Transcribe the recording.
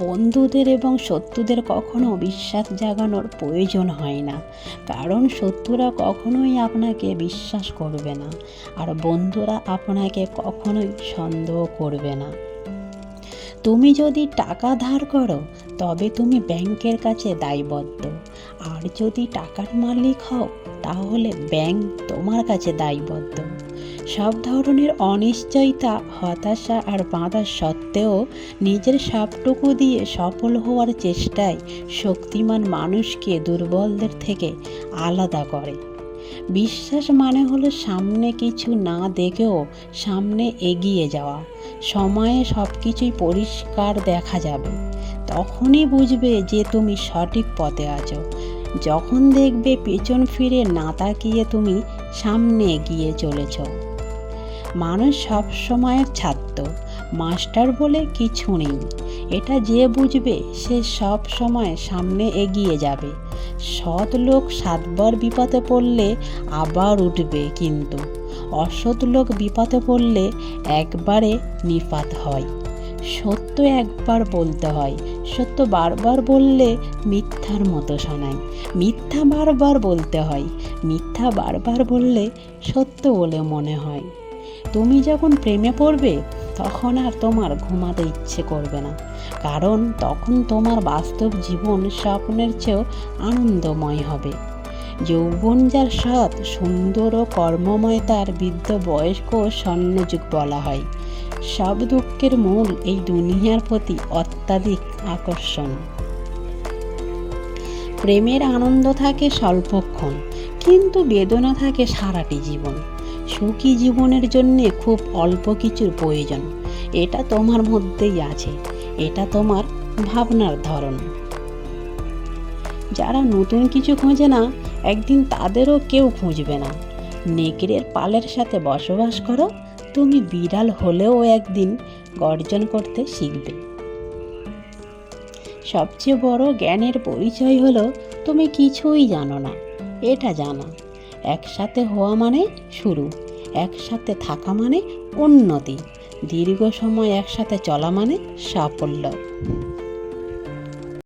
বন্ধুদের এবং শত্রুদের কখনো বিশ্বাস জাগানোর প্রয়োজন হয় না, কারণ শত্রুরা কখনোই আপনাকে বিশ্বাস করবে না, আর বন্ধুরা আপনাকে কখনোই সন্দেহ করবে না। তুমি যদি টাকা ধার করো তবে তুমি ব্যাংকের কাছে দায়বদ্ধ, আর যদি টাকার মালিক হও তাহলে ব্যাংক তোমার কাছে দায়বদ্ধ। সব ধরনের অনিশ্চয়তা, হতাশা আর বাধা সত্ত্বেও নিজের সবটুকু দিয়ে সফল হওয়ার চেষ্টায় শক্তিমান মানুষকে দুর্বলদের থেকে আলাদা করে। বিশ্বাস মানে হলো সামনে কিছু না দেখেও সামনে এগিয়ে যাওয়া। সময়ে সব কিছুই পরিষ্কার দেখা যাবে, তখনই বুঝবে যে তুমি সঠিক পথে আছো। যখন দেখবে পেছন ফিরে না তাকিয়ে তুমি সামনে এগিয়ে চলেছ। মানুষ সব সময়ের ছাত্র, মাস্টার বলে কিছু নেই। এটা যে বুঝবে সে সব সময় সামনে এগিয়ে যাবে। সৎ লোক 7 বার বিপদে পড়লে আবার উঠবে, কিন্তু অসৎ লোক বিপদে পড়লে একবারে নিপাত হয়। সত্য একবার বলতে হয়, সত্য বারবার বললে মিথ্যার মতো শোনায়। মিথ্যা বারবার বলতে হয়, মিথ্যা বারবার বললে সত্য বলে মনে হয়। তুমি যখন প্রেমে পড়বে তখন আর তোমার ঘুমাতে ইচ্ছে করবে না, কারণ তখন তোমার বাস্তব জীবন স্বপ্নের চেয়েও আনন্দময় হবে। যৌবন যার সৎ, সুন্দর ও কর্মময় তার বৃদ্ধ বয়স্ক স্বর্ণযুগ বলা হয়। সব দুঃখের মূল এই দুনিয়ার প্রতি অত্যাধিক আকর্ষণ। প্রেমের আনন্দ থাকে স্বল্পক্ষণ, কিন্তু বেদনা থাকে সারাটি জীবন। সুখী জীবনের জন্য খুব অল্প কিছুর প্রয়োজন, এটা তোমার মধ্যেই আছে, এটা তোমার ভাবনার ধরন। যারা নতুন কিছু খোঁজে না, একদিন তাদেরও কেউ খুঁজবে না। নেকড়ের পালের সাথে বসবাস করো, তুমি বিড়াল হলেও একদিন গর্জন করতে শিখবে। সবচেয়ে বড় জ্ঞানের পরিচয় হলো তুমি কিছুই জানো না, এটা জানা। একসাথে হওয়া মানে শুরু, একসাথে থাকা মানে উন্নতি, দীর্ঘ সময় একসাথে চলা মানে সাফল্য।